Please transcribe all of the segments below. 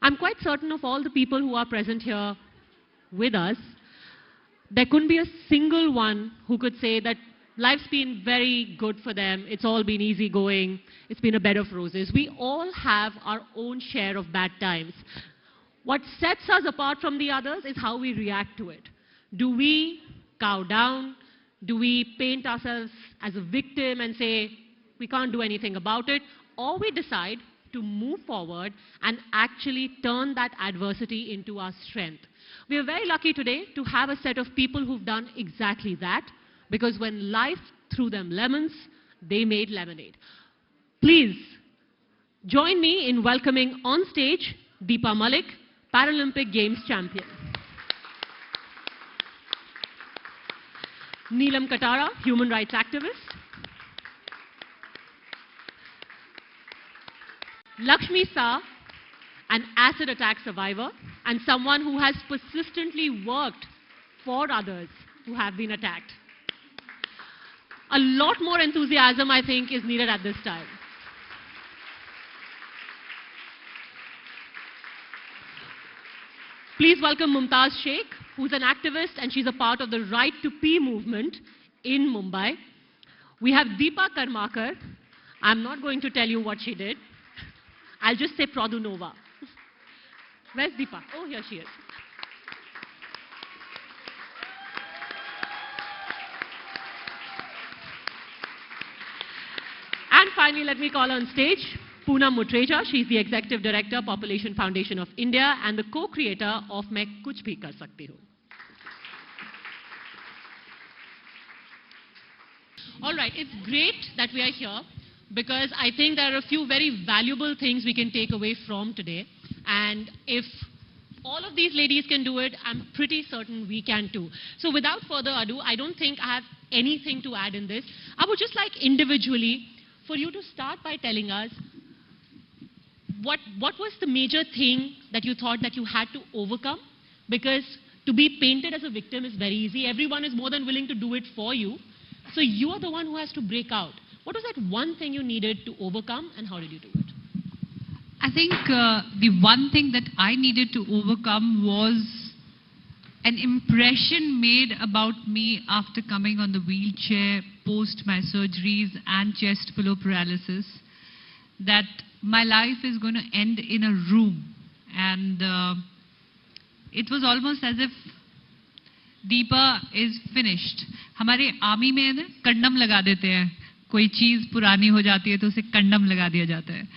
I'm quite certain of all the people who are present here with us, there couldn't be a single one who could say that life's been very good for them, it's all been easy going, it's been a bed of roses. We all have our own share of bad times. What sets us apart from the others is how we react to it. Do we cow down? Do we paint ourselves as a victim and say, we can't do anything about it? Or we decide to move forward and actually turn that adversity into our strength. We are very lucky today to have a set of people who've done exactly that, because when life threw them lemons, they made lemonade. Please join me in welcoming on stage Deepa Malik, Paralympic Games champion. Neelam Katara, human rights activist. Lakshmi Saha, an acid attack survivor and someone who has persistently worked for others who have been attacked. A lot more enthusiasm, I think, is needed at this time. Please welcome Mumtaz Sheikh, who's an activist and she's a part of the Right to Pee movement in Mumbai. We have Deepa Karmakar. I'm not going to tell you what she did. I'll just say Pradunova. Where's Deepa? Oh, here she is. And finally, let me call on stage Poonam Mutreja. She's the Executive Director, Population Foundation of India and the co-creator of Main Kuch Bhi Kar Sakti Hu. All right, it's great that we are here because I think there are a few very valuable things we can take away from today. And if all of these ladies can do it, I'm pretty certain we can too. So without further ado, I don't think I have anything to add in this. I would just like individually for you to start by telling us what was the major thing that you thought that you had to overcome? Because to be painted as a victim is very easy. Everyone is more than willing to do it for you. So you are the one who has to break out. What was that one thing you needed to overcome and how did you do it? I think the one thing that I needed to overcome was an impression made about me after coming on the wheelchair post my surgeries and chest pillow paralysis, that my life is going to end in a room. And it was almost as if Deepa is finished. हमारे army में ना condemn लगा देते हैं, कोई चीज पुरानी हो जाती है तो उसे कंडम लगा दिया जाता है.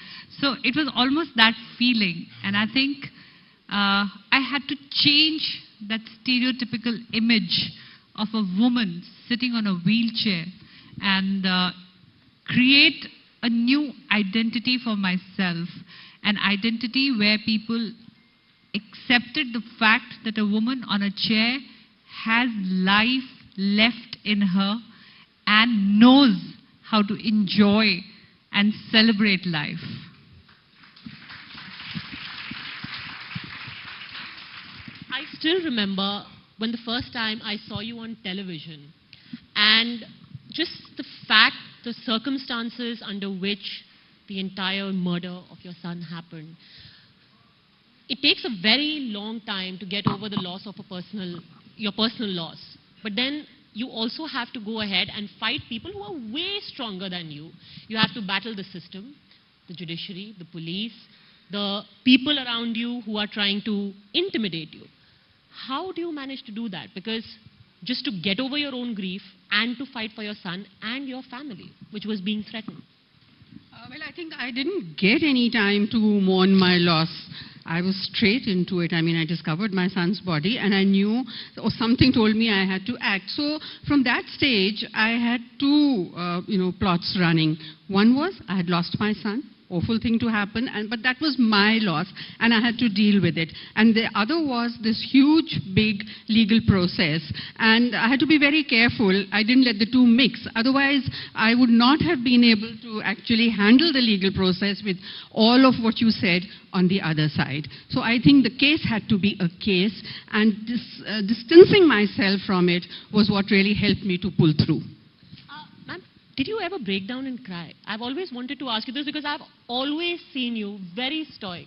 So it was almost that feeling, and I think I had to change that stereotypical image of a woman sitting on a wheelchair and create a new identity for myself, an identity where people accepted the fact that a woman on a chair has life left in her and knows how to enjoy and celebrate life. I still remember when the first time I saw you on television and just the fact, the circumstances under which the entire murder of your son happened. It takes a very long time to get over the loss of your personal loss. But then you also have to go ahead and fight people who are way stronger than you. You have to battle the system, the judiciary, the police, the people around you who are trying to intimidate you. How do you manage to do that? Because just to get over your own grief and to fight for your son and your family, which was being threatened. Well, I think I didn't get any time to mourn my loss. I was straight into it. I mean, I discovered my son's body and I knew, or something told me I had to act. So from that stage, I had two, plots running. One was I had lost my son. Awful thing to happen, but that was my loss and I had to deal with it. And the other was this huge, big legal process. And I had to be very careful. I didn't let the two mix. Otherwise, I would not have been able to actually handle the legal process with all of what you said on the other side. So I think the case had to be a case, and distancing myself from it was what really helped me to pull through. Did you ever break down and cry? I've always wanted to ask you this because I've always seen you very stoic.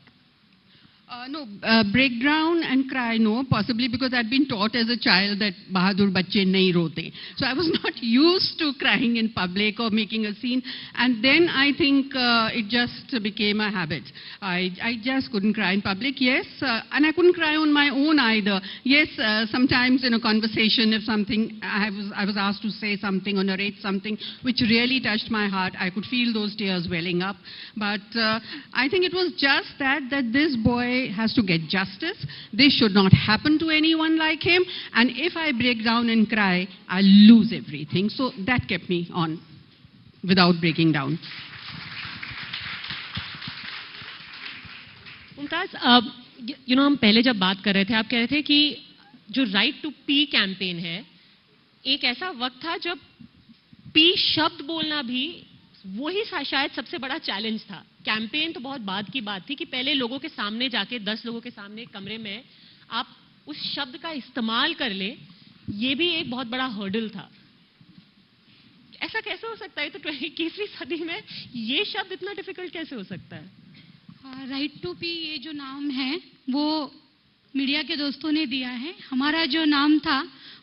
No, break down and cry, no, possibly because I'd been taught as a child that Bahadur Bachche nahi rote. So I was not used to crying in public or making a scene. And then I think it just became a habit. I just couldn't cry in public, yes. And I couldn't cry on my own either. Yes, sometimes in a conversation, if something, I was asked to say something or narrate something which really touched my heart, I could feel those tears welling up. But I think it was just that this boy has to get justice. This should not happen to anyone like him. And if I break down and cry, I'll lose everything. So that kept me on without breaking down. Mumtaz, हम पहले जब बात कर रहे थे, आप कह रहे थे कि जो राइट टू पी कैंपेन है, एक ऐसा वक्त था जब पी शब्द बोलना भी वही शायद सबसे बड़ा चैलेंज था. कैंपेन तो बहुत बाद की बात थी कि पहले लोगों के सामने जाके 10 लोगों के सामने कमरे में आप उस शब्द का इस्तेमाल कर ले, ये भी एक बहुत बड़ा हर्डल था. ऐसा कैसे हो सकता है? तो 21वीं सदी में ये शब्द इतना डिफिकल्ट कैसे हो सकता है? राइट टू पी ये जो नाम है वो मीडिया के दोस्तों ने दिया है. हमारा जो नाम था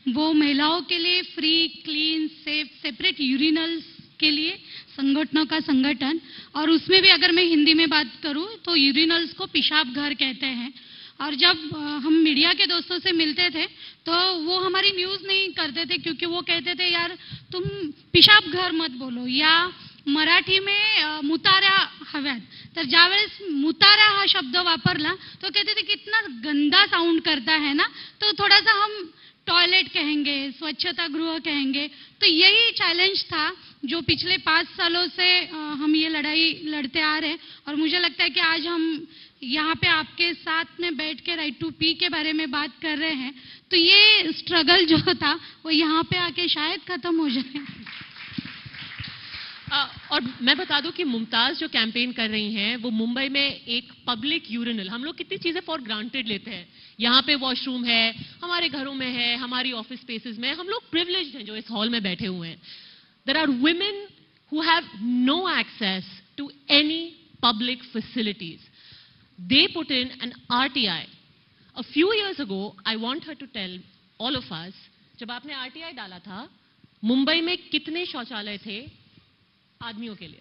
वो महिलाओं के लिए free, clean, safe, separate urinals के लिए संगठनों का संगठन. और उसमें भी अगर मैं हिंदी में बात करूं तो यूरिनल्स को पेशाब घर कहते हैं. और जब हम मीडिया के दोस्तों से मिलते थे तो वो हमारी न्यूज़ नहीं करते थे, क्योंकि वो कहते थे यार तुम पेशाब घर मत बोलो, या मराठी में मुतारा हव्यात. तर ज्यावेळेस मुतारा हा शब्द वापरला तो कहते थे कितना गंदा साउंड करता है ना, तो थोड़ा सा हम टॉयलेट कहेंगे, स्वच्छता गृह कहेंगे. तो यही चैलेंज था जो पिछले 5 सालों से हम ये लड़ाई लड़ते आ रहे हैं. और मुझे लगता है कि आज हम यहाँ पे आपके साथ में बैठ के राइट टू पी के बारे में बात कर रहे हैं, तो ये स्ट्रगल जो था वो यहाँ पे आके शायद खत्म हो जाए. और मैं बता दूं कि मुमताज जो कैंपेन कर रही हैं वो मुंबई में एक पब्लिक यूरिनल, हम लोग कितनी चीजें फॉर ग्रांटेड लेते हैं. यहाँ पे वॉशरूम है, हमारे घरों में है, हमारी ऑफिस स्पेसेस में, हम लोग प्रिविलेज्ड हैं जो इस हॉल में बैठे हुए हैं. There are women who have no access to any public facilities. They put in an RTI. A few years ago, I want her to tell all of us, जब आपने RTI डाला था, मुंबई में कितने शौचालय थे आदमियों के लिए?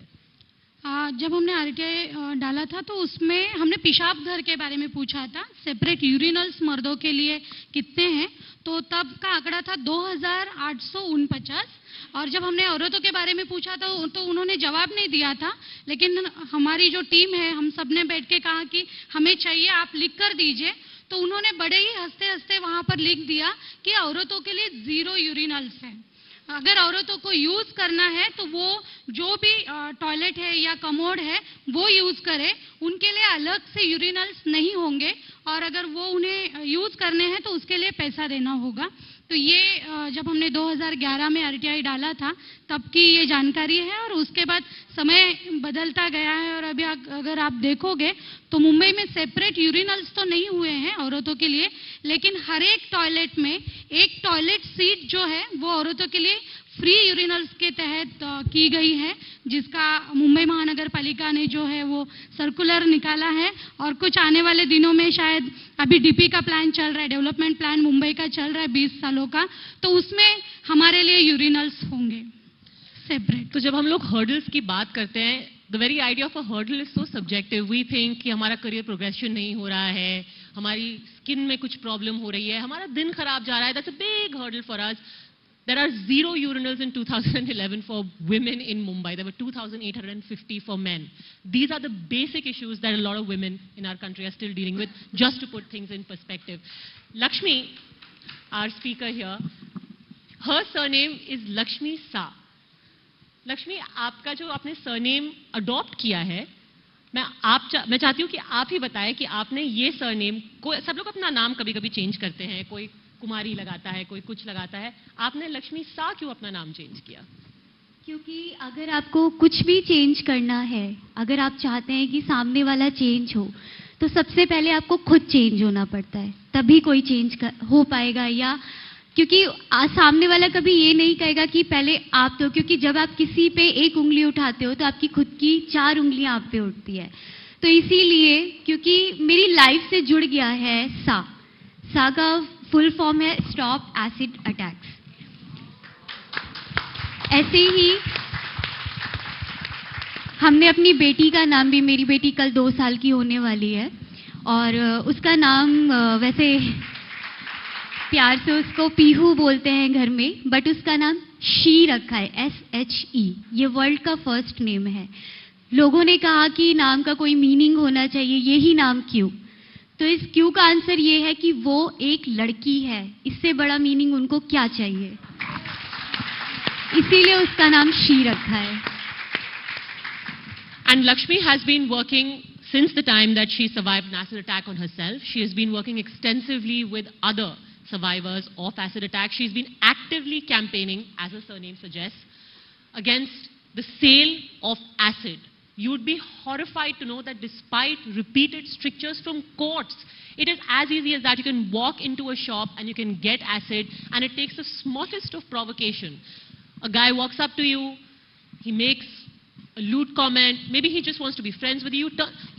जब हमने RTI डाला था तो उसमें हमने पेशाब घर के बारे में पूछा था. सेपरेट यूरिनल्स मर्दों के लिए कितने हैं, तो तब का आंकड़ा था 2849. और जब हमने औरतों के बारे में पूछा तो उन्होंने जवाब नहीं दिया था. लेकिन हमारी जो टीम है, हम सब ने बैठ के कहा कि हमें चाहिए, आप लिख कर दीजिए. तो उन्होंने बड़े ही हंसते हंसते वहां पर लिख दिया कि औरतों के लिए 0 यूरिनल्स है. अगर औरतों को यूज करना है तो वो जो भी टॉयलेट है या कमोड है वो यूज करे, उनके लिए अलग से यूरिनल्स नहीं होंगे. और अगर वो उन्हें यूज करने हैं तो उसके लिए पैसा देना होगा. तो ये जब हमने 2011 में RTI डाला था तब की ये जानकारी है. और उसके बाद समय बदलता गया है. और अभी अगर आप देखोगे तो मुंबई में सेपरेट यूरिनल्स तो नहीं हुए हैं औरतों के लिए, लेकिन हर एक टॉयलेट में एक टॉयलेट सीट जो है वो औरतों के लिए फ्री यूरिनल्स के तहत की गई है, जिसका मुंबई महानगर पालिका ने जो है वो सर्कुलर निकाला है. और कुछ आने वाले दिनों में शायद अभी DP का प्लान चल रहा है, डेवलपमेंट प्लान मुंबई का चल रहा है 20 सालों का, तो उसमें हमारे लिए यूरिनल्स होंगे सेपरेट. तो जब हम लोग हर्डल्स की बात करते हैं, the very idea of a hurdle is so subjective. We think कि हमारा करियर प्रोग्रेशन नहीं हो रहा है, हमारी स्किन में कुछ प्रॉब्लम हो रही है, हमारा दिन खराब जा रहा है. That's a big hurdle for us. There are 0 urinals in 2011 for women in Mumbai. There were 2,850 for men. These are the basic issues that a lot of women in our country are still dealing with, just to put things in perspective. Lakshmi, our speaker here, her surname is Lakshmi Sa. Lakshmi, आपका जो आपने surname adopt किया है, मैं चाहती हूँ कि आप ही बताएं कि आपने ये surname को, सब लोग अपना नाम कभी-कभी चेंज करते हैं, कोई कुमारी लगाता है, कोई कुछ लगाता है, आपने लक्ष्मी सा क्यों अपना नाम चेंज किया? क्योंकि अगर आपको कुछ भी चेंज करना है, अगर आप चाहते हैं कि सामने वाला चेंज हो, तो सबसे पहले आपको खुद चेंज होना पड़ता है, तभी कोई चेंज हो पाएगा. या क्योंकि सामने वाला कभी ये नहीं कहेगा कि पहले आप, तो क्योंकि जब आप किसी पे एक उंगली उठाते हो तो आपकी खुद की 4 उंगलियां आप पे उठती है. तो इसीलिए क्योंकि मेरी लाइफ से जुड़ गया है सा का फुल फॉर्म है स्टॉप एसिड अटैक्स। ऐसे ही हमने अपनी बेटी का नाम भी, मेरी बेटी कल 2 साल की होने वाली है और उसका नाम वैसे प्यार से उसको पीहू बोलते हैं घर में, बट उसका नाम शी रखा है, SHE। ये वर्ल्ड का फर्स्ट नेम है। लोगों ने कहा कि नाम का कोई मीनिंग होना चाहिए, यही नाम क्यों? तो इस क्यों का आंसर ये है कि वो एक लड़की है, इससे बड़ा मीनिंग उनको क्या चाहिए, इसीलिए उसका नाम शी रखा है। And Lakshmi has been working since the time that she survived an acid attack on herself. She has been working extensively with other survivors of acid attack. She's been actively campaigning, as her surname suggests, against the sale of acid. You would be horrified to know that despite repeated strictures from courts, it is as easy as that. You can walk into a shop and you can get acid, and it takes the smallest of provocation. A guy walks up to you, he makes a lewd comment, maybe he just wants to be friends with you.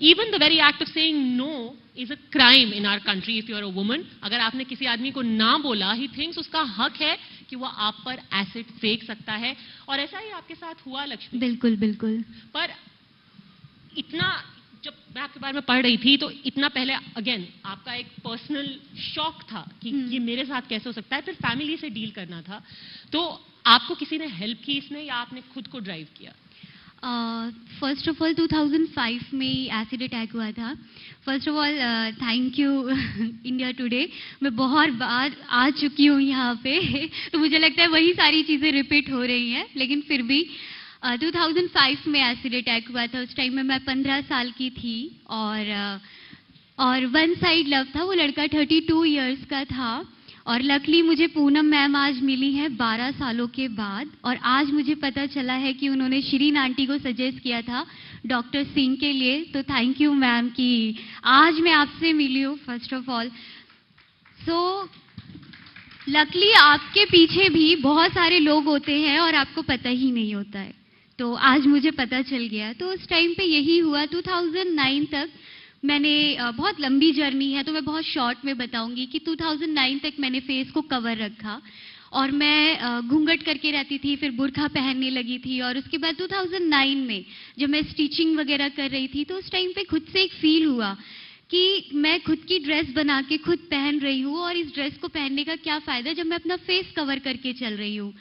Even the very act of saying no is a crime in our country if you are a woman. अगर आपने किसी आदमी को ना बोला, he thinks उसका हक है कि वो आप पर एसिड फेंक सकता है, और ऐसा ही आपके साथ हुआ लक्ष्मी। बिल्कुल बिल्कुल। पर इतना, जब मैं आपके बारे में पढ़ रही थी तो इतना पहले अगेन आपका एक पर्सनल शॉक था कि ये मेरे साथ कैसे हो सकता है, फिर फैमिली से डील करना था, तो आपको किसी ने हेल्प की इसमें या आपने खुद को ड्राइव किया? फर्स्ट ऑफ ऑल 2005 में एसिड अटैक हुआ था। First of all thank you India today. मैं बहुत बार आ चुकी हूँ यहाँ पे तो मुझे लगता है वही सारी चीज़ें रिपीट हो रही हैं, लेकिन फिर भी 2005 में एसिड अटैक हुआ था। उस टाइम में मैं 15 साल की थी और वन साइड लव था। वो लड़का 32 इयर्स का था और लकली मुझे पूनम मैम आज मिली हैं 12 सालों के बाद, और आज मुझे पता चला है कि उन्होंने शिरीन आंटी को सजेस्ट किया था डॉक्टर सिंह के लिए। तो थैंक यू मैम कि आज मैं आपसे मिली हूँ first of all. So luckily आपके पीछे भी बहुत सारे लोग होते हैं और आपको पता ही नहीं होता है, तो आज मुझे पता चल गया। तो उस टाइम पे यही हुआ। 2009 तक मैंने, बहुत लंबी जर्नी है तो मैं बहुत शॉर्ट में बताऊंगी कि 2009 तक मैंने फेस को कवर रखा और मैं घूंघट करके रहती थी, फिर बुर्खा पहनने लगी थी। और उसके बाद 2009 में जब मैं स्टिचिंग वगैरह कर रही थी तो उस टाइम पे खुद से एक फील हुआ कि मैं खुद की ड्रेस बना के खुद पहन रही हूँ और इस ड्रेस को पहनने का क्या फ़ायदा जब मैं अपना फेस कवर करके चल रही हूँ।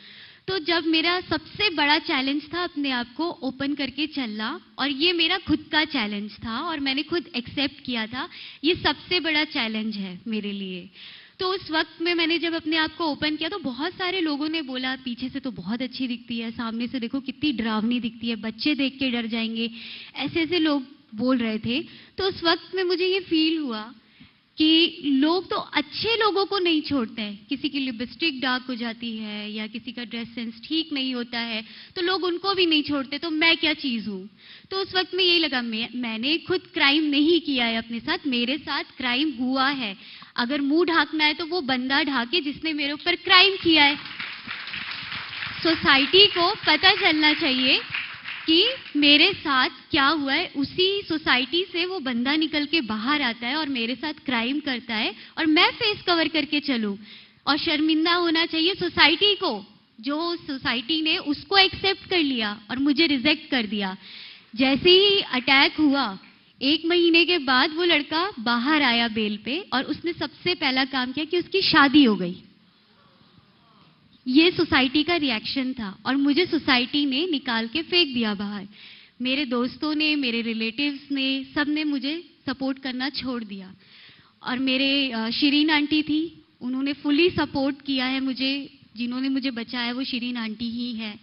तो जब मेरा सबसे बड़ा चैलेंज था अपने आप को ओपन करके चलना, और ये मेरा खुद का चैलेंज था और मैंने खुद एक्सेप्ट किया था, ये सबसे बड़ा चैलेंज है मेरे लिए। तो उस वक्त में मैंने जब अपने आप को ओपन किया तो बहुत सारे लोगों ने बोला पीछे से तो बहुत अच्छी दिखती है, सामने से देखो कितनी डरावनी दिखती है, बच्चे देख के डर जाएंगे, ऐसे ऐसे लोग बोल रहे थे। तो उस वक्त में मुझे ये फील हुआ कि लोग तो अच्छे लोगों को नहीं छोड़ते हैं। किसी की लिपस्टिक डार्क हो जाती है या किसी का ड्रेस सेंस ठीक नहीं होता है तो लोग उनको भी नहीं छोड़ते, तो मैं क्या चीज़ हूँ। तो उस वक्त में यही लगा मैंने खुद क्राइम नहीं किया है अपने साथ, मेरे साथ क्राइम हुआ है। अगर मुंह ढाकना है तो वो बंदा ढाके जिसने मेरे ऊपर क्राइम किया है। सोसाइटी को पता चलना चाहिए कि मेरे साथ क्या हुआ है, उसी सोसाइटी से वो बंदा निकल के बाहर आता है और मेरे साथ क्राइम करता है और मैं फेस कवर करके चलूं। और शर्मिंदा होना चाहिए सोसाइटी को, जो सोसाइटी ने उसको एक्सेप्ट कर लिया और मुझे रिजेक्ट कर दिया। जैसे ही अटैक हुआ 1 महीने के बाद वो लड़का बाहर आया बेल पे और उसने सबसे पहला काम किया कि उसकी शादी हो गई। ये सोसाइटी का रिएक्शन था और मुझे सोसाइटी ने निकाल के फेंक दिया बाहर। मेरे दोस्तों ने, मेरे रिलेटिव्स ने, सब ने मुझे सपोर्ट करना छोड़ दिया। और मेरे शिरीन आंटी थी, उन्होंने फुली सपोर्ट किया है मुझे। जिन्होंने मुझे बचाया वो शिरीन आंटी ही है।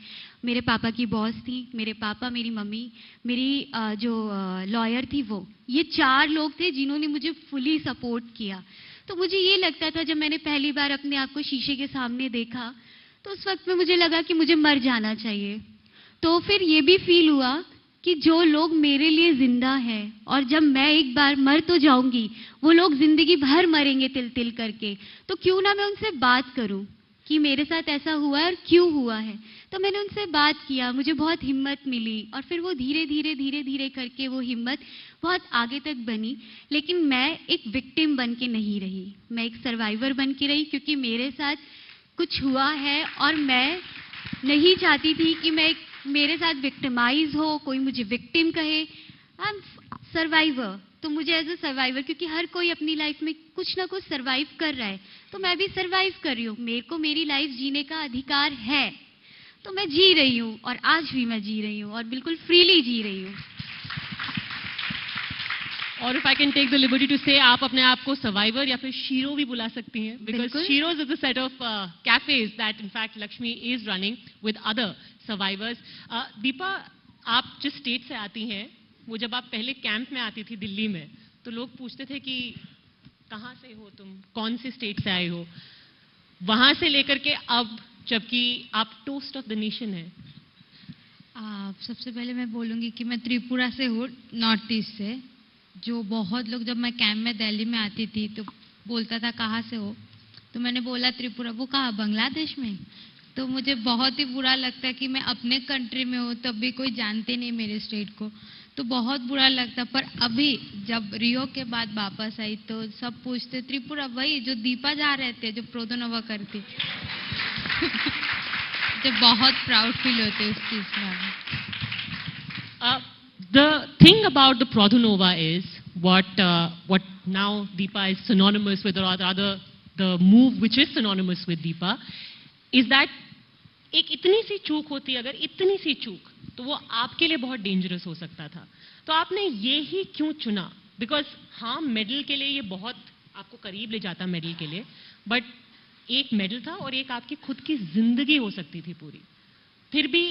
मेरे पापा की बॉस थी, मेरे पापा, मेरी मम्मी, मेरी जो लॉयर थी वो, ये 4 लोग थे जिन्होंने मुझे फुली सपोर्ट किया। तो मुझे ये लगता था जब मैंने पहली बार अपने आप को शीशे के सामने देखा तो उस वक्त में मुझे लगा कि मुझे मर जाना चाहिए। तो फिर ये भी फील हुआ कि जो लोग मेरे लिए जिंदा हैं और जब मैं एक बार मर तो जाऊंगी, वो लोग जिंदगी भर मरेंगे तिल तिल करके, तो क्यों ना मैं उनसे बात करूं कि मेरे साथ ऐसा हुआ है और क्यों हुआ है। तो मैंने उनसे बात किया, मुझे बहुत हिम्मत मिली और फिर वो धीरे धीरे करके वो हिम्मत बहुत आगे तक बनी। लेकिन मैं एक विक्टिम बन के नहीं रही, मैं एक सर्वाइवर बन के रही, क्योंकि मेरे साथ कुछ हुआ है और मैं नहीं चाहती थी कि मेरे साथ विक्टिमाइज हो, कोई मुझे विक्टिम कहे। आई एम सर्वाइवर, तो मुझे एज अ सर्वाइवर, क्योंकि हर कोई अपनी लाइफ में कुछ ना कुछ सर्वाइव कर रहा है, तो मैं भी सर्वाइव कर रही हूँ। मेरे को मेरी लाइफ जीने का अधिकार है, तो मैं जी रही हूँ और आज भी मैं जी रही हूँ और बिल्कुल फ्रीली जी रही हूँ। और if I can take the liberty to say, आप अपने आप को सर्वाइवर या फिर शीरो भी बुला सकती हैं, because Sheroes is a set of cafes that in fact Lakshmi is running with other survivors. Deepa, आप जिस स्टेट से आती हैं, वो जब आप पहले कैंप में आती थी दिल्ली में, तो लोग पूछते थे कि कहाँ से हो तुम, कौन से स्टेट से आए हो, वहां से लेकर के अब जबकि आप टोस्ट ऑफ द नेशन है। सबसे पहले मैं बोलूँगी कि मैं त्रिपुरा से हूँ, नॉर्थ ईस्ट से। जो बहुत लोग, जब मैं कैंप में दिल्ली में आती थी तो बोलता था कहाँ से हो, तो मैंने बोला त्रिपुरा। वो कहा बांग्लादेश में। तो मुझे बहुत ही बुरा लगता है कि मैं अपने कंट्री में हूँ तब भी कोई जानते नहीं मेरे स्टेट को, तो बहुत बुरा लगता। पर अभी जब रियो के बाद वापस आई तो सब पूछते त्रिपुरा, वही जो दीपा जा रहे थे, जो प्रोदोनोवा करती। जब बहुत प्राउड फील होते उस चीज में। The thing about the Prodhunova is what now Deepa is synonymous with, or rather the move which is synonymous with Deepa, is that एक इतनी सी चूक होती, अगर इतनी सी चूक, तो वो आपके लिए बहुत डेंजरस हो सकता था। तो आपने ये ही क्यों चुना? बिकॉज हाँ, मेडल के लिए ये बहुत आपको करीब ले जाता मेडल के लिए, बट एक मेडल था और एक आपकी खुद की जिंदगी हो सकती थी पूरी, फिर भी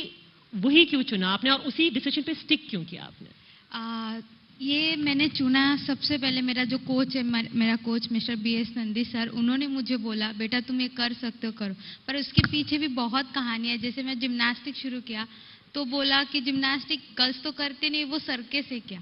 वही क्यों चुना आपने और उसी डिसीजन पे स्टिक क्यों किया आपने? ये मैंने चुना, सबसे पहले मेरा जो कोच है, मेरा coach mister BS Nandi sir, उन्होंने मुझे बोला बेटा तुम ये कर सकते हो, करो। पर उसके पीछे भी बहुत कहानी है। जैसे मैं जिम्नास्टिक शुरू किया तो बोला कि जिम्नास्टिक गर्ल्स तो करते नहीं, वो सर्कस है क्या।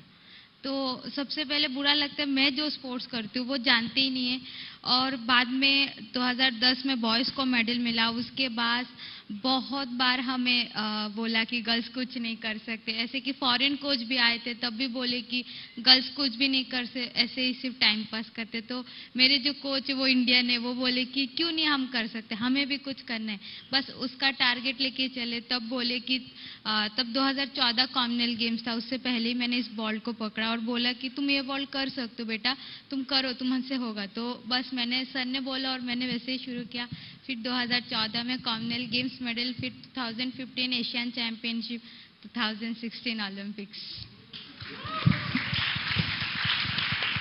तो सबसे पहले बुरा लगता है, मैं जो स्पोर्ट्स करती हूँ वो जानते ही नहीं है। और बाद में 2010 में बॉयज़ को मेडल मिला। उसके बाद बहुत बार हमें बोला कि गर्ल्स कुछ नहीं कर सकते, ऐसे कि फॉरेन कोच भी आए थे तब भी बोले कि गर्ल्स कुछ भी नहीं कर सकते, ऐसे ही सिर्फ टाइम पास करते। तो मेरे जो कोच है वो इंडियन है, वो बोले कि क्यों नहीं हम कर सकते, हमें भी कुछ करना है, बस उसका टारगेट लेके चले। तब बोले कि तब 2014 कॉमनवेल्थ गेम्स था, उससे पहले ही मैंने इस बॉल को पकड़ा और बोला कि तुम ये बॉल कर सकते हो बेटा, तुम करो, तुमसे होगा। तो बस मैंने, सर ने बोला और मैंने वैसे ही शुरू किया। फिर 2014 में कॉमनवेल्थ गेम्स मेडल, फिर 2015 एशियन चैंपियनशिप, 2016 ओलंपिक्स।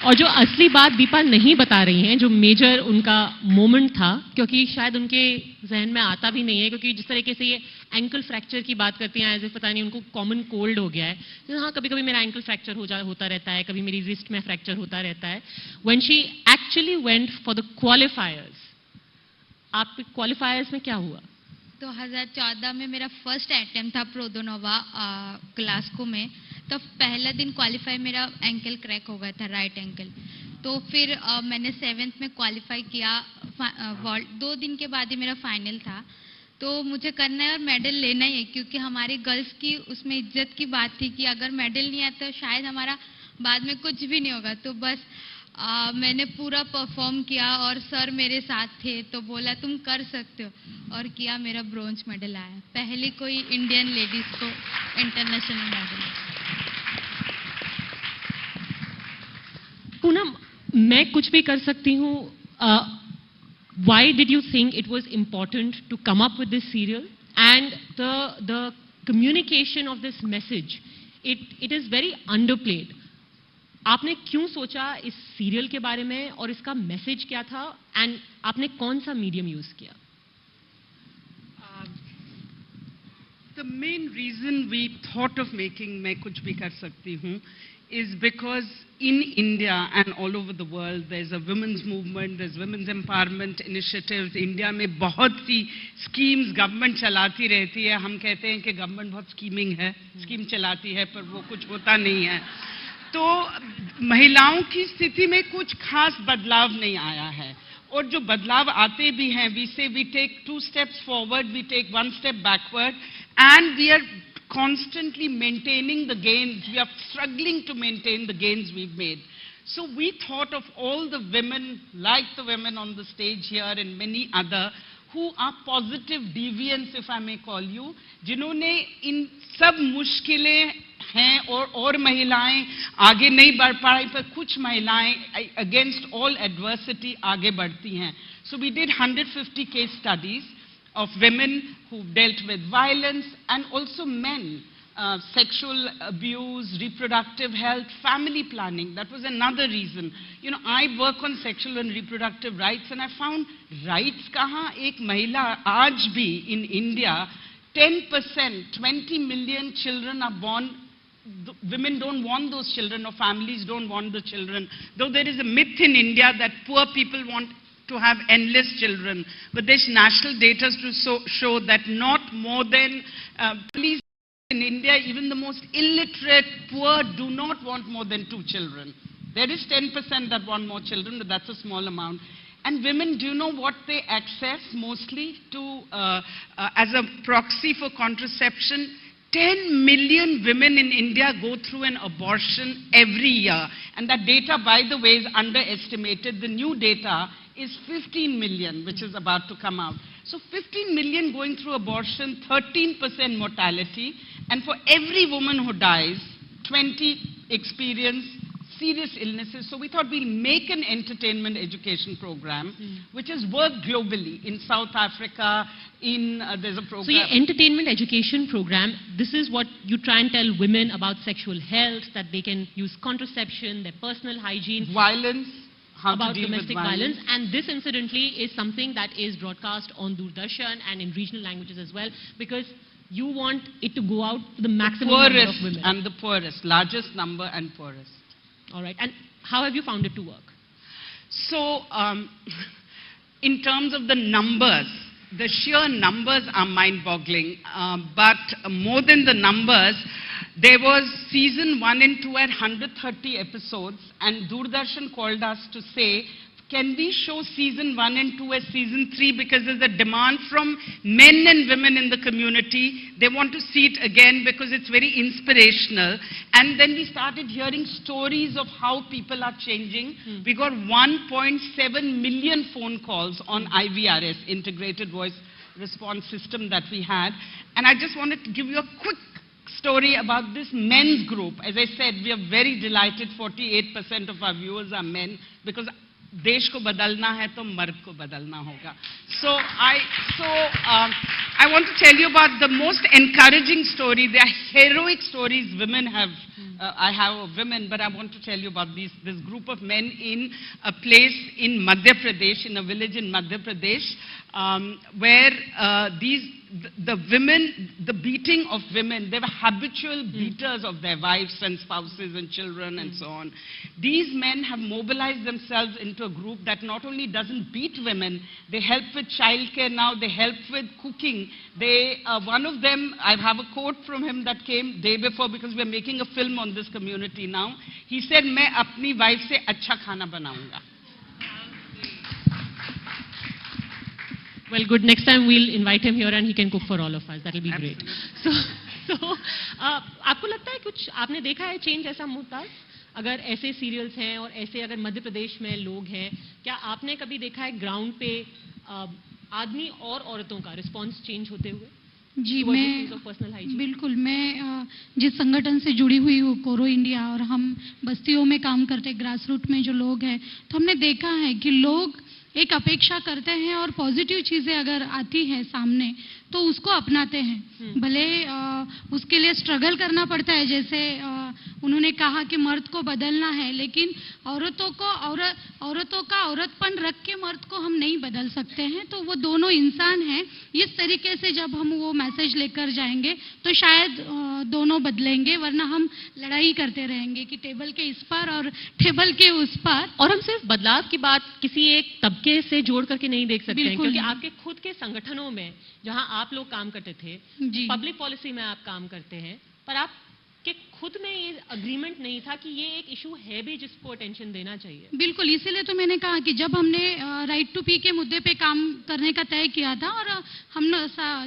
और जो असली बात दीपा नहीं बता रही हैं, जो मेजर उनका मोमेंट था, क्योंकि शायद उनके जहन में आता भी नहीं है, क्योंकि जिस तरीके से ये एंकल फ्रैक्चर की बात करती हैं, एज इफ पता नहीं उनको कॉमन कोल्ड हो गया है। तो हाँ, कभी कभी मेरा एंकल फ्रैक्चर होता रहता है, कभी मेरी रिस्ट में फ्रैक्चर होता रहता है। When she actually went for the क्वालिफायर्स, आपके क्वालिफायर्स में क्या हुआ? 2014 में मेरा फर्स्ट अटेम्प्ट था प्रोदोनोवा ग्लास्को में। तो पहला दिन क्वालिफाई मेरा एंकल क्रैक हो गया था, राइट एंकल। तो फिर मैंने 7th में क्वालिफाई किया। 2 दिन के बाद ही मेरा फाइनल था। तो मुझे करना है और मेडल लेना ही है, क्योंकि हमारी गर्ल्स की उसमें इज्जत की बात थी कि अगर मेडल नहीं आता तो शायद हमारा बाद में कुछ भी नहीं होगा। तो बस मैंने पूरा परफॉर्म किया और सर मेरे साथ थे, तो बोला तुम कर सकते हो, और किया। मेरा ब्रोंज मेडल आया, पहली कोई इंडियन लेडीज को इंटरनेशनल मेडल। पूनम, मैं कुछ भी कर सकती हूँ, why did you think it was important to come up with this serial and the communication of this message, it is very underplayed. आपने क्यों सोचा इस सीरियल के बारे में और इसका मैसेज क्या था, एंड आपने कौन सा मीडियम यूज किया? The main reason we thought of making मैं कुछ भी कर सकती हूँ is because in India and all over the world there's a women's movement, there's women's empowerment initiatives. India में बहुत सी schemes government चलाती रहती है। हम कहते हैं कि government बहुत scheming है, scheme चलाती है पर वो कुछ होता नहीं है। तो महिलाओं की स्थिति में कुछ खास बदलाव नहीं आया है, और जो बदलाव आते भी हैं, we say we take 2 steps forward, we take 1 step backward. and we are constantly maintaining the gains. We are struggling to maintain the gains we've made. So we thought of all the women, like the women on the stage here and many other, who are positive deviants, if I may call you, जिन्होंने इन सब मुश्किलें हैं और महिलाएं आगे नहीं बढ़ पाई, पर कुछ महिलाएं against all adversity आगे बढ़ती हैं. So we did 150 case studies of women who dealt with violence and also men, sexual abuse, reproductive health, family planning. That was another reason. You know, I work on sexual and reproductive rights, and I found rights kahan ek mahila aaj bhi in India 10%, 20 million children are born. Women don't want those children, or families don't want the children. Though there is a myth in India that poor people want to have endless children, but there's national data to show that not more than, please, in India, even the most illiterate, poor do not want more than 2 children. There is 10% that want more children, but that's a small amount. And women, do you know what they access mostly to, as a proxy for contraception? 10 million women in India go through an abortion every year. And that data, by the way, is underestimated. The new data is 15 million, which is about to come out. So 15 million going through abortion, 13% mortality. And for every woman who dies, 20 experience serious illnesses. So we thought we'll make an entertainment education program, which has worked globally in South Africa, there's a program. So your entertainment education program, this is what you try and tell women about sexual health, that they can use contraception, their personal hygiene. Violence, how about to deal domestic with violence. And this incidentally is something that is broadcast on Doordarshan and in regional languages as well, because you want it to go out to the maximum number of women. And the poorest, largest number and poorest. All right. And how have you found it to work? So, in terms of the numbers, the sheer numbers are mind-boggling. But more than the numbers, there was season 1 and 2 at 130 episodes, and Doordarshan called us to say, can we show season 1 and 2 as season 3, because there's a demand from men and women in the community. They want to see it again because it's very inspirational. And then we started hearing stories of how people are changing. We got 1.7 million phone calls on IVRS, Integrated Voice Response System, that we had. And I just wanted to give you a quick story about this men's group. As I said, we are very delighted 48% of our viewers are men, because देश को बदलना है तो मर्द को बदलना होगा. So I want to tell you about the most encouraging story. They are heroic stories women have. I have women, but I want to tell you about this group of men in a place in Madhya Pradesh, in a village in Madhya Pradesh, where the women, the beating of women, they were habitual beaters of their wives and spouses and children and so on. These men have mobilized themselves into a group that not only doesn't beat women, they help with childcare now, they help with cooking. One of them, I have a quote from him that came day before, because we're making a film on this community now. He said, "मैं अपनी wife से अच्छा खाना बनाऊंगा." Well, good. Next time we'll invite him here and he can cook for all of us. That will be great. So, आपको लगता है कुछ आपने देखा है चेंज ऐसा मुमताज? अगर ऐसे सीरियल्स हैं और ऐसे अगर मध्य प्रदेश में लोग हैं, क्या आपने कभी देखा है ग्राउंड पे आदमी और औरतों का रिस्पांस चेंज होते हुए? जी, मैं बिल्कुल, मैं जिस संगठन से जुड़ी हुई हूँ, कोरो इंडिया, और हम बस्तियों में काम करते, ग्रास रूट में जो लोग हैं, तो हमने देखा है कि लोग एक अपेक्षा करते हैं और पॉजिटिव चीजें अगर आती हैं सामने तो उसको अपनाते हैं. भले उसके लिए स्ट्रगल करना पड़ता है, जैसे उन्होंने कहा कि मर्द को बदलना है, लेकिन औरतों का औरतपन रख के मर्द को हम नहीं बदल सकते हैं. तो वो दोनों इंसान हैं. इस तरीके से जब हम वो मैसेज लेकर जाएंगे तो शायद दोनों बदलेंगे, वरना हम लड़ाई करते रहेंगे कि टेबल के इस पार और टेबल के उस पार. और हम सिर्फ बदलाव की बात किसी एक तबके से जोड़ करके नहीं देख सकते हैं, क्योंकि आपके खुद के संगठनों में जहां आप लोग काम करते थे, पब्लिक पॉलिसी में आप काम करते हैं, पर आपके खुद में ये अग्रीमेंट नहीं था कि ये एक इशू है भी जिसको अटेंशन देना चाहिए? बिल्कुल, इसीलिए तो मैंने कहा कि जब हमने राइट टू पी के मुद्दे पे काम करने का तय किया था और हम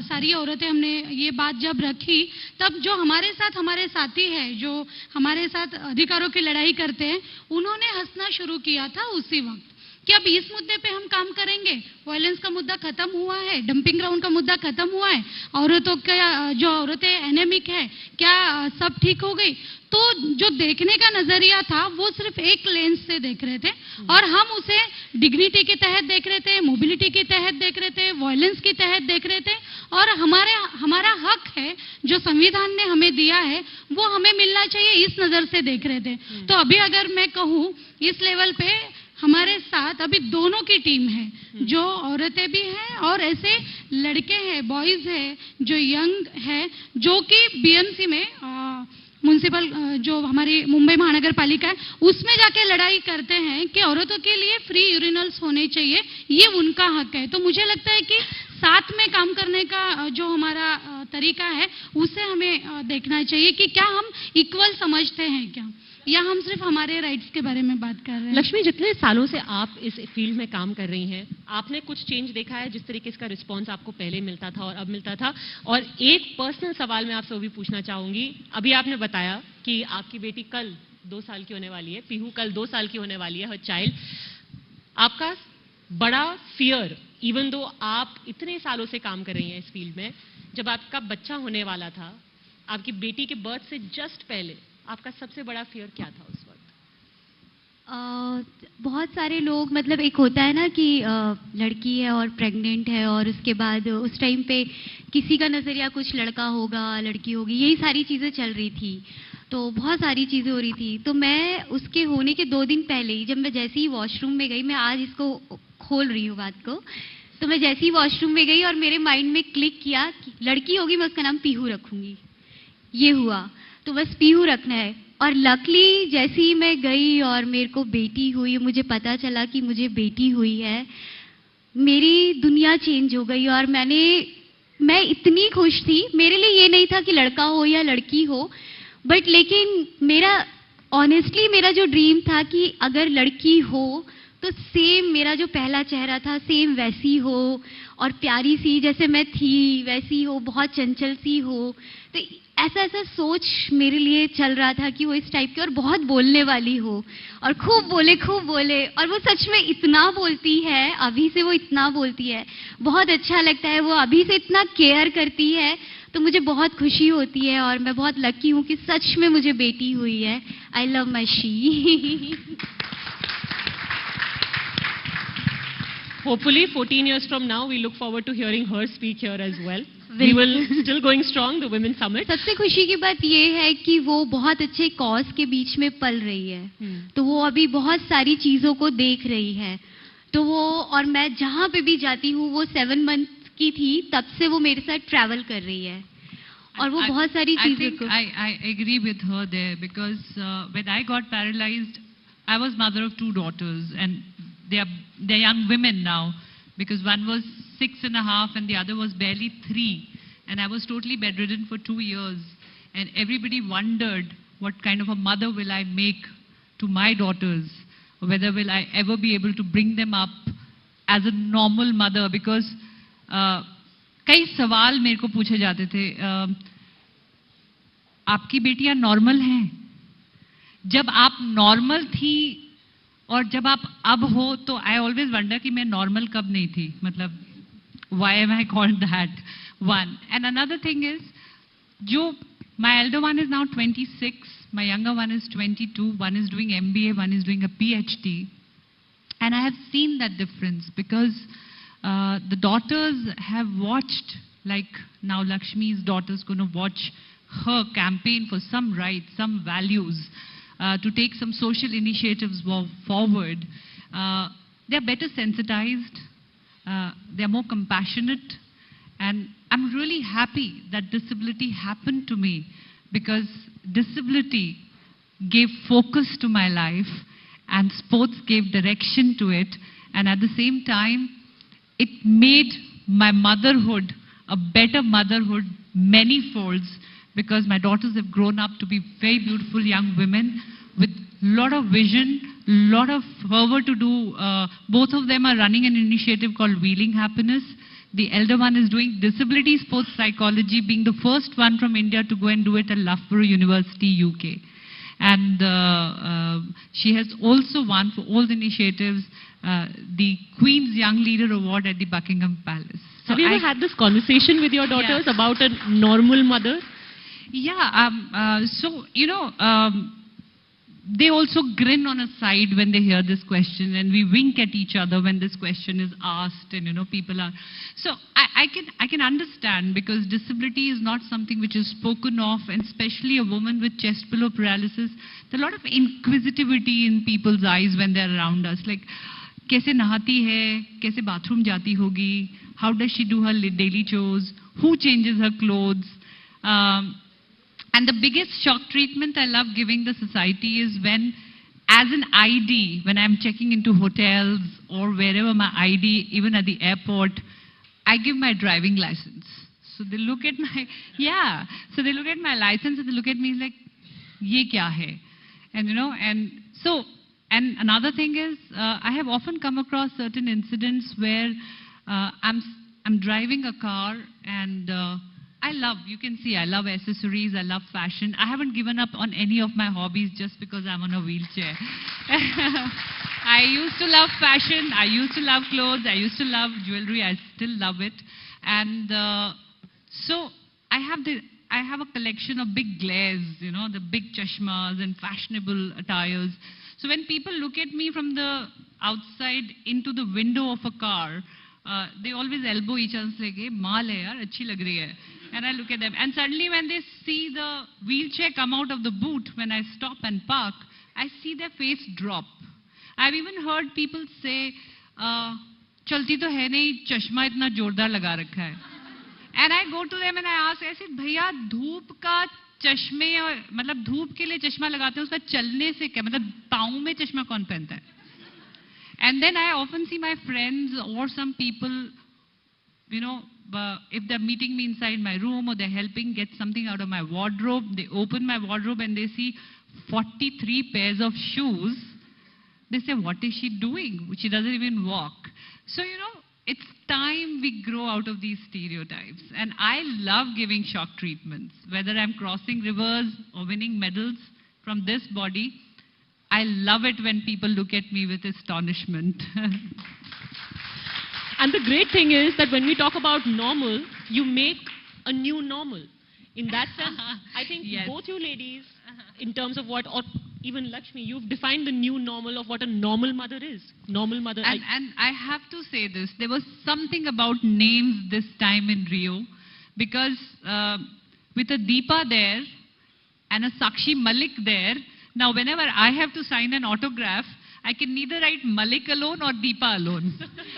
सारी औरतें हमने ये बात जब रखी, तब जो हमारे साथी है, जो हमारे साथ अधिकारों की लड़ाई करते हैं, उन्होंने हंसना शुरू किया था उसी वक्त कि अब इस मुद्दे पे हम काम करेंगे। वायलेंस का मुद्दा खत्म हुआ है, डंपिंग ग्राउंड का मुद्दा खत्म हुआ है, औरतों का जो औरतें एनेमिक है, क्या सब ठीक हो गई? तो जो देखने का नजरिया था वो सिर्फ एक लेंस से देख रहे थे और हम उसे डिग्निटी के तहत देख रहे थे, मोबिलिटी के तहत देख रहे थे, वायलेंस के तहत देख रहे थे और हमारा हक है जो संविधान ने हमें दिया है वो हमें मिलना चाहिए, इस नजर से देख रहे थे। तो अभी अगर मैं कहूँ इस लेवल पे हमारे साथ अभी दोनों की टीम है, जो औरतें भी हैं और ऐसे लड़के हैं, बॉयज हैं जो यंग है, जो कि बीएमसी में म्युनिसिपल जो हमारी मुंबई महानगर पालिका है उसमें जाके लड़ाई करते हैं कि औरतों के लिए फ्री यूरिनल्स होने चाहिए, ये उनका हक है। तो मुझे लगता है कि साथ में काम करने का जो हमारा तरीका है उसे हमें देखना चाहिए कि क्या हम इक्वल समझते हैं क्या, या हम सिर्फ हमारे राइट्स के बारे में बात कर रहे हैं। लक्ष्मी, जितने सालों से आप इस फील्ड में काम कर रही हैं, आपने कुछ चेंज देखा है जिस तरीके का रिस्पांस आपको पहले मिलता था और अब मिलता था? और एक पर्सनल सवाल मैं आपसे वो भी पूछना चाहूंगी। अभी आपने बताया कि आपकी बेटी कल 2 साल की होने वाली है, पीहू कल 2 साल की होने वाली है, हर चाइल्ड। आपका बड़ा फियर, इवन दो आप इतने सालों से काम कर रही हैं इस फील्ड में, जब आपका बच्चा होने वाला था, आपकी बेटी के बर्थ से जस्ट पहले आपका सबसे बड़ा फियर क्या था उस वक्त? बहुत सारे लोग, मतलब एक होता है ना कि लड़की है और प्रेग्नेंट है और उसके बाद उस टाइम पे किसी का नजरिया कुछ लड़का होगा, लड़की होगी, यही सारी चीजें चल रही थी। तो बहुत सारी चीजें हो रही थी। तो मैं उसके होने के 2 दिन पहले ही, जब मैं जैसे ही वॉशरूम में गई, मैं आज इसको खोल रही हूँ बात को, तो मैं जैसे ही वॉशरूम में गई और मेरे माइंड में क्लिक किया कि लड़की होगी मैं उसका नाम पीहू रखूंगी। ये हुआ, तो बस पीहू रखना है। और लकली जैसे ही मैं गई और मेरे को बेटी हुई, मुझे पता चला कि मुझे बेटी हुई है, मेरी दुनिया चेंज हो गई। और मैं इतनी खुश थी। मेरे लिए ये नहीं था कि लड़का हो या लड़की हो, बट लेकिन ऑनेस्टली मेरा जो ड्रीम था कि अगर लड़की हो तो सेम मेरा जो पहला चेहरा था सेम वैसी हो और प्यारी सी जैसे मैं थी वैसी हो, बहुत चंचल सी हो। तो ऐसा सोच मेरे लिए चल रहा था कि वो इस टाइप की और बहुत बोलने वाली हो और खूब बोले। और वो सच में इतना बोलती है, अभी से वो इतना बोलती है, बहुत अच्छा लगता है। वो अभी से इतना केयर करती है, तो मुझे बहुत खुशी होती है और मैं बहुत लकी हूँ कि सच में मुझे बेटी हुई है। I love my she. Hopefully 14 years from now we look forward to hearing her speak here as well. We will still going strong, the Women's Summit. सबसे खुशी की बात ये है कि वो बहुत अच्छे कॉज के बीच में पल रही है। तो वो अभी बहुत सारी चीजों को देख रही है। तो वो, और मैं जहाँ पे भी जाती हूँ, वो 7 months की थी तब से वो मेरे साथ ट्रैवल कर रही है और वो बहुत सारी चीजों को। I agree with her there because when I got paralyzed, I was mother of 2 daughters and they're young women now because one was 6.5 and the other was barely 3, and I was totally bedridden for 2 years, and everybody wondered what kind of a mother will I make to my daughters, or whether will I ever be able to bring them up as a normal mother because कई सवाल मेरे को पूछे जाते थे, आपकी बेटियां normal हैं? जब आप नॉर्मल थी और जब आप अब हो, तो आई ऑलवेज वंडर कि मैं नॉर्मल कब नहीं थी, मतलब why am I called that one. And another thing is, जो my elder one is now 26, my younger one is 22, one is doing MBA, one is doing a PhD, and I have seen that difference because the daughters have watched, like now Lakshmi's daughter's going to watch her campaign for some rights, some values, to take some social initiatives forward. They are better sensitized, they are more compassionate, and I'm really happy that disability happened to me because disability gave focus to my life and sports gave direction to it, and at the same time it made my motherhood a better motherhood many folds because my daughters have grown up to be very beautiful young women with lot of vision, lot of fervor to do. Both of them are running an initiative called Wheeling Happiness. The elder one is doing disability sports psychology, being the first one from India to go and do it at Loughborough University, UK. And she has also won for all the initiatives the Queen's Young Leader Award at the Buckingham Palace. So have you ever had this conversation with your daughters about a normal mother? Yeah, so, you know, they also grin on a side when they hear this question, and we wink at each other when this question is asked, and, you know, people are... So I can understand, because disability is not something which is spoken of, and especially a woman with chest pillow paralysis, there's a lot of inquisitivity in people's eyes when they're around us. Like, kaise nahati hai, kaise bathroom jati hogi, how does she do her daily chores, who changes her clothes? And the biggest shock treatment I love giving the society is when, as an ID, when I'm checking into hotels or wherever my ID, even at the airport, I give my driving license. So they look at my, yeah, so they look at my license and they look at me like, ye kya hai? And, you know, and so, and another thing is, I have often come across certain incidents where I'm driving a car and I love, you can see, I love accessories, I love fashion. I haven't given up on any of my hobbies just because I'm on a wheelchair. I used to love fashion, I used to love clothes, I used to love jewelry, I still love it. And so I have a collection of big glares, you know, the big chashmas and fashionable attires. So when people look at me from the outside into the window of a car, they always elbow each other, like, hey, maal hai yaar, achhi lag rahi hai. And I look at them. And suddenly when they see the wheelchair come out of the boot, when I stop and park, I see their face drop. I've even heard people say, chalti to hai nahi, chashma itna jordar laga rakha hai. And I go to them and I ask, I said, bhaiya, dhoop ka chashme, matlab dhoop ke liye chashma lagate hain, uska chalne se kya, matlab paon mein chashma kaun pehanta hai? And then I often see my friends or some people, you know, if they're meeting me inside my room or they're helping get something out of my wardrobe, they open my wardrobe and they see 43 pairs of shoes. They say, what is she doing? She doesn't even walk. So, you know, it's time we grow out of these stereotypes. And I love giving shock treatments, whether I'm crossing rivers or winning medals from this body. I love it when people look at me with astonishment. And the great thing is that when we talk about normal, you make a new normal. In that sense, I think yes. both you ladies, in terms of what, or even Lakshmi, you've defined the new normal of what a normal mother is. Normal mother. And I have to say this, there was something about names this time in Rio, because with a Deepa there and a Sakshi Malik there, now whenever I have to sign an autograph, I can neither write Malik alone or Deepa alone.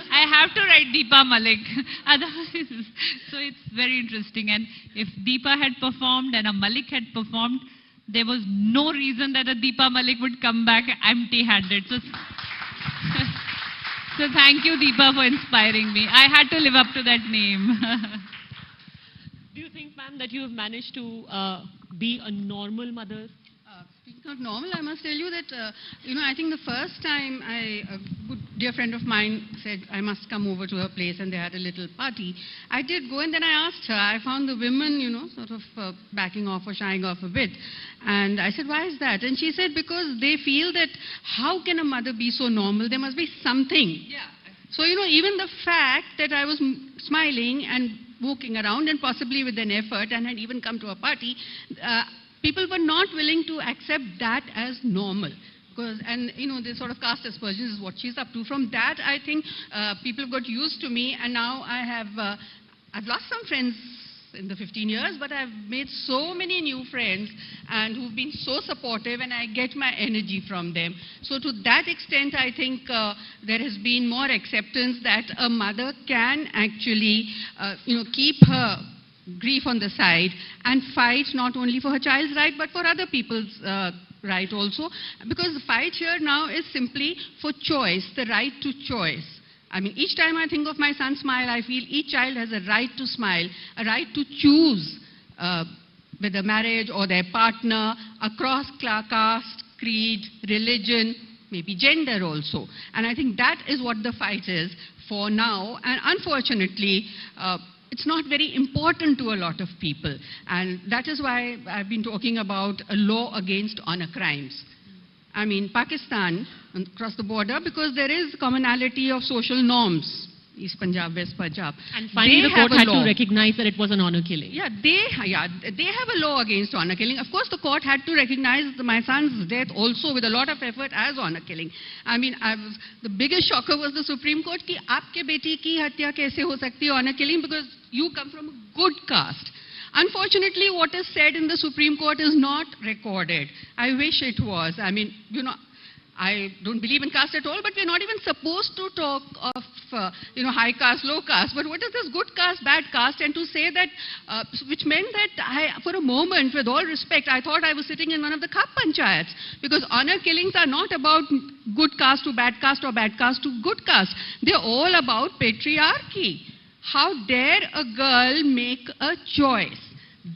I have to write Deepa Malik. Otherwise, so it's very interesting. And if Deepa had performed and a Malik had performed, there was no reason that a Deepa Malik would come back empty-handed. So, so thank you, Deepa, for inspiring me. I had to live up to that name. Do you think, ma'am, that you have managed to be a normal mother? Speaking of normal, I must tell you that, I think the first time a good dear friend of mine said I must come over to her place and they had a little party, I did go and then I asked her. I found the women, sort of backing off or shying off a bit. And I said, why is that? And she said, because they feel that how can a mother be so normal? There must be something. Yeah. So, even the fact that I was smiling and walking around and possibly with an effort and had even come to a party, people were not willing to accept that as normal. And they sort of cast aspersions is what she's up to. From that, I think people have got used to me, and now I've lost some friends in the 15 years, but I've made so many new friends and who've been so supportive, and I get my energy from them. So to that extent, I think there has been more acceptance that a mother can actually, keep her grief on the side and fight not only for her child's right but for other people's right also, because the fight here now is simply for choice, the right to choice. I mean, each time I think of my son's smile, I feel each child has a right to smile, a right to choose with the marriage or their partner across caste, creed, religion, maybe gender also. And I think that is what the fight is for now. And unfortunately, it's not very important to a lot of people. And that is why I've been talking about a law against honor crimes. I mean, Pakistan, across the border, because there is commonality of social norms. East Punjab, West Punjab. And finally the court had to recognize that it was an honor killing. Yeah, they have a law against honor killing. Of course, the court had to recognize my son's death also with a lot of effort as honor killing. I mean, the biggest shocker was the Supreme Court कि आपके बेटी की हत्या कैसे हो सकती है honor killing because you come from a good caste. Unfortunately, what is said in the Supreme Court is not recorded. I wish it was. I mean, you know, I don't believe in caste at all, but we're not even supposed to talk of, high caste, low caste. But what is this good caste, bad caste? And to say that, which meant that for a moment, with all respect, I thought I was sitting in one of the Khap Panchayats. Because honor killings are not about good caste to bad caste or bad caste to good caste. They're all about patriarchy. How dare a girl make a choice?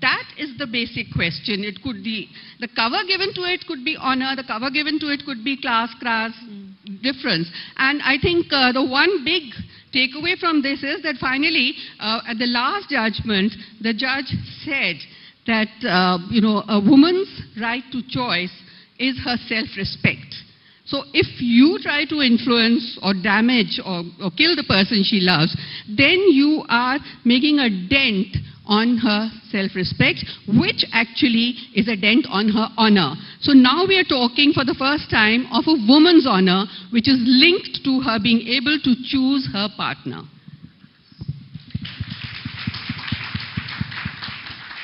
That is the basic question. It could be, the cover given to it could be honor, the cover given to it could be class difference. And I think the one big takeaway from this is that finally, at the last judgment, the judge said that, a woman's right to choice is her self-respect. So if you try to influence or damage or kill the person she loves, then you are making a dent on her self-respect, which actually is a dent on her honor. So now we are talking for the first time of a woman's honor, which is linked to her being able to choose her partner.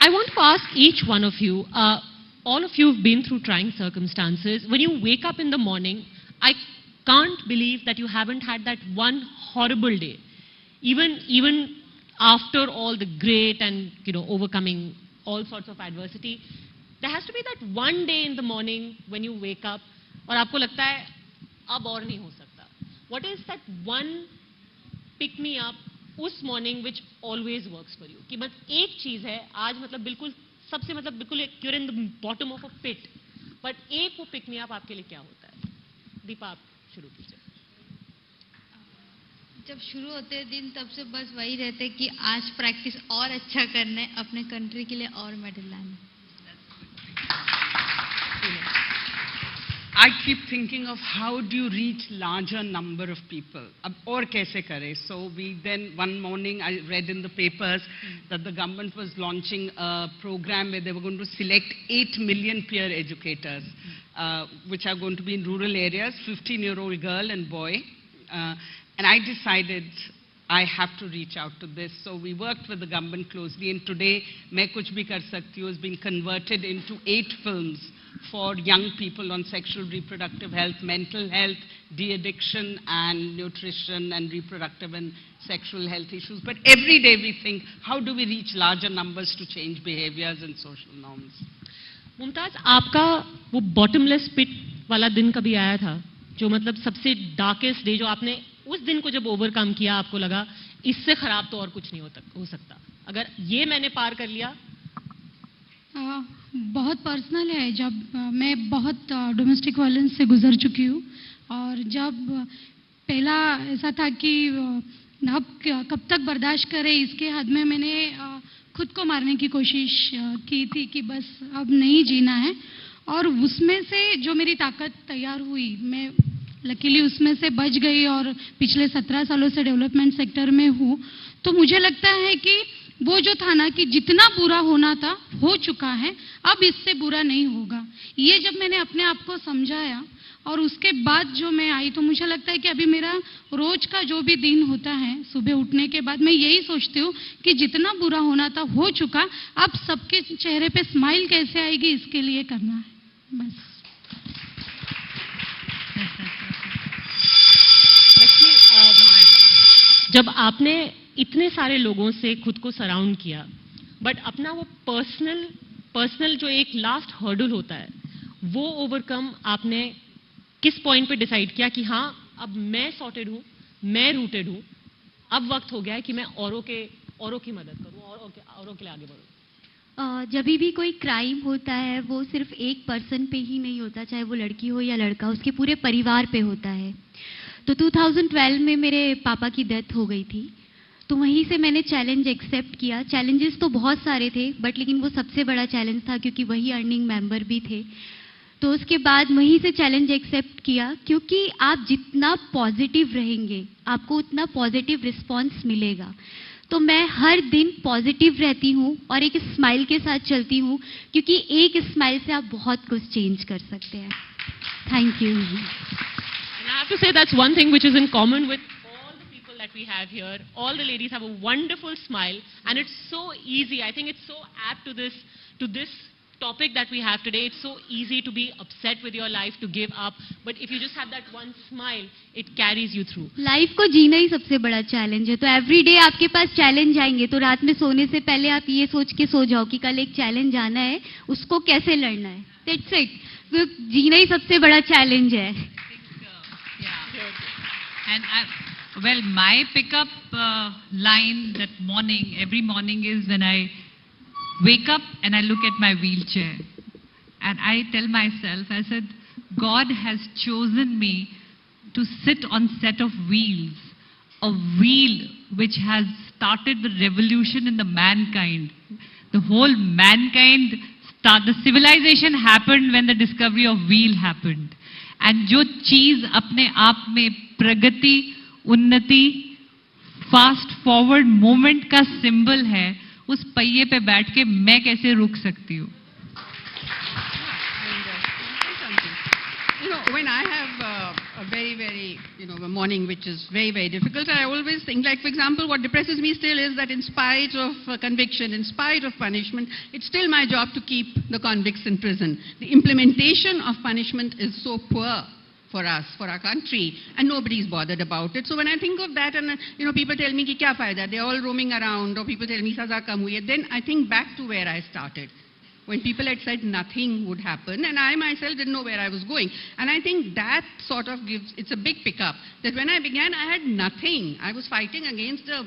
I want to ask each one of you, all of you have been through trying circumstances. When you wake up in the morning, I can't believe that you haven't had that one horrible day. Even after all the great and, overcoming all sorts of adversity, there has to be that one day in the morning when you wake up और आपको लगता है अब और नहीं हो सकता. What is that one pick me up उस morning which always works for you? कि बस एक चीज है आज बिल्कुल सबसे बिल्कुल you're in the bottom of a pit, but एक वो pick me up आपके लिए क्या होता है? दीपा आप शुरू कीजिए. जब शुरू होते हैं दिन तब से बस वही रहते कि आज प्रैक्टिस और अच्छा करना है, अपने कंट्री के लिए और मेडल लाना. I keep thinking of how do you reach larger number of people? Ab aur kaise kare? So we then one morning I read in the papers that the government was launching a program where they were going to select 8 million peer educators, which are going to be in rural areas, 15-year-old girl and boy. And I decided I have to reach out to this. So we worked with the government closely, and today Main Kuch Bhi Kar Sakti Hu has been converted into 8 films for young people on sexual reproductive health, mental health, de-addiction and nutrition and reproductive and sexual health issues. But every day we think, how do we reach larger numbers to change behaviors and social norms? Mumtaz, आपका वो bottomless pit वाला दिन कभी आया था? जो सबसे darkest day जो आपने उस दिन को जब ओवरकम किया आपको लगा इससे खराब तो और कुछ नहीं हो सकता, अगर ये मैंने पार कर लिया? बहुत पर्सनल है. जब मैं बहुत डोमेस्टिक वायलेंस से गुजर चुकी हूँ और जब पहला ऐसा था कि अब कब तक बर्दाश्त करें इसके हद में मैंने खुद को मारने की कोशिश की थी कि बस अब नहीं जीना है. और उसमें से जो मेरी ताकत तैयार हुई, मैं लकीली उसमें से बच गई और पिछले 17 सालों से डेवलपमेंट सेक्टर में हूँ. तो मुझे लगता है कि वो जो था ना कि जितना बुरा होना था हो चुका है, अब इससे बुरा नहीं होगा. ये जब मैंने अपने आप को समझाया और उसके बाद जो मैं आई, तो मुझे लगता है कि अभी मेरा रोज का जो भी दिन होता है सुबह उठने के बाद मैं यही सोचती हूँ कि जितना बुरा होना था हो चुका, अब सबके चेहरे पे स्माइल कैसे आएगी इसके लिए करना है बस. जब आपने इतने सारे लोगों से खुद को सराउंड किया, बट अपना वो पर्सनल जो एक लास्ट हर्डल होता है वो ओवरकम आपने किस पॉइंट पे डिसाइड किया कि हाँ अब मैं सॉर्टेड हूँ, मैं रूटेड हूँ, अब वक्त हो गया है कि मैं औरों की मदद करूँ, औरों के लिए आगे बढ़ूँ? जब भी कोई क्राइम होता है वो सिर्फ एक पर्सन पे ही नहीं होता, चाहे वो लड़की हो या लड़का, उसके पूरे परिवार पे होता है। तो 2012 में मेरे पापा की डेथ हो गई थी, तो वहीं से मैंने चैलेंज एक्सेप्ट किया। चैलेंजेस तो बहुत सारे थे, बट लेकिन वो सबसे बड़ा चैलेंज था क्योंकि वही अर्निंग मेंबर भी थे। तो उसके बाद वहीं से चैलेंज एक्सेप्ट किया, क्योंकि आप जितना पॉजिटिव रहेंगे आपको उतना पॉजिटिव रिस्पॉन्स मिलेगा। तो मैं हर दिन पॉजिटिव रहती हूँ और एक स्माइल के साथ चलती हूँ, क्योंकि एक स्माइल से आप बहुत कुछ चेंज कर सकते हैं। Thank you. And I have to say that's one thing which is in common with all the people that we have here. All the ladies have a wonderful smile, and it's so easy. I think it's so apt to this topic that we have today. It's so easy to be upset with your life, to give up, but if you just have that one smile, it carries you through. Life को जीना ही सबसे बड़ा challenge है। तो every day आपके पास challenge आएंगे, तो रात में सोने से पहले आप ये सोच के सो जाओ कि कल एक चैलेंज आना है, उसको कैसे लड़ना है। That's it. तो जीना ही सबसे बड़ा चैलेंज है। Well, my pickup line that morning, every morning, is when I wake up and I look at my wheelchair. And I tell myself, I said, God has chosen me to sit on set of wheels. A wheel which has started the revolution in the mankind. The whole mankind, the civilization happened when the discovery of wheel happened. And जो चीज अपने आप में प्रगति, उन्नति, fast forward movement का symbol है, उस पहिए पे बैठ के मैं कैसे रुक सकती हूँ? You know, when I have a very, a morning which is very difficult, I always think, like, for example, what depresses me still is that in spite of conviction, in spite of punishment, it's still my job to keep the convicts in prison. The implementation of punishment is so poor for us, for our country, and nobody's bothered about it. So when I think of that, and people tell me, ki kya fayda? They're all roaming around, or people tell me, saza kam hui hai, then I think back to where I started, when people had said nothing would happen, and I myself didn't know where I was going. And I think that sort of it's a big pickup, that when I began, I had nothing. I was fighting against a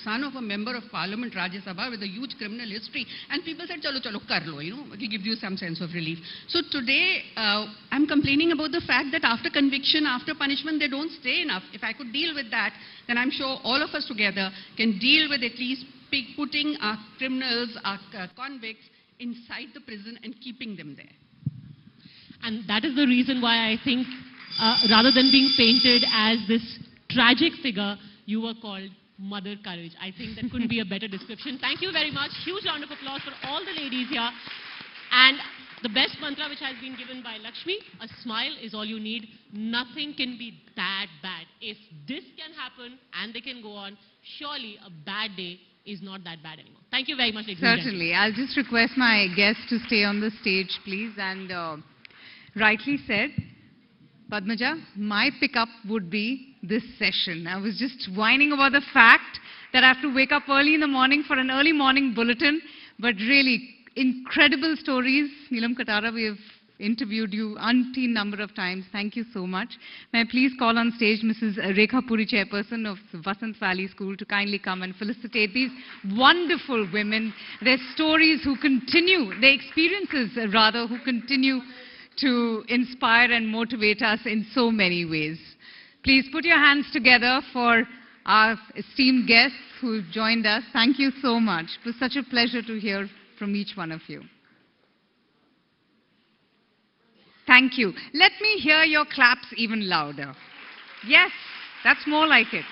son of a member of parliament, Rajya Sabha, with a huge criminal history. And people said, chalo, kar lo, it gives you some sense of relief. So today, I'm complaining about the fact that after conviction, after punishment, they don't stay enough. If I could deal with that, then I'm sure all of us together can deal with at least putting our criminals, our convicts, inside the prison and keeping them there. And that is the reason why I think, rather than being painted as this tragic figure, you were called Mother Courage. I think that couldn't be a better description. Thank you very much. Huge round of applause for all the ladies here. And the best mantra which has been given by Lakshmi, a smile is all you need. Nothing can be that bad. If this can happen and they can go on, surely a bad day is not that bad anymore. Thank you very much, ladies and Certainly. I'll just request my guests to stay on the stage, please. And rightly said, Padmaja, my pickup would be this session. I was just whining about the fact that I have to wake up early in the morning for an early morning bulletin, but really incredible stories. Neelam Katara, we have interviewed you umpteen number of times. Thank you so much. May I please call on stage Mrs. Rekha Puri, chairperson of Vasant Valley School, to kindly come and felicitate these wonderful women, their stories who continue, their experiences rather, who continue to inspire and motivate us in so many ways. Please put your hands together for our esteemed guests who have joined us. Thank you so much. It was such a pleasure to hear from each one of you. Thank you. Let me hear your claps even louder. Yes, that's more like it.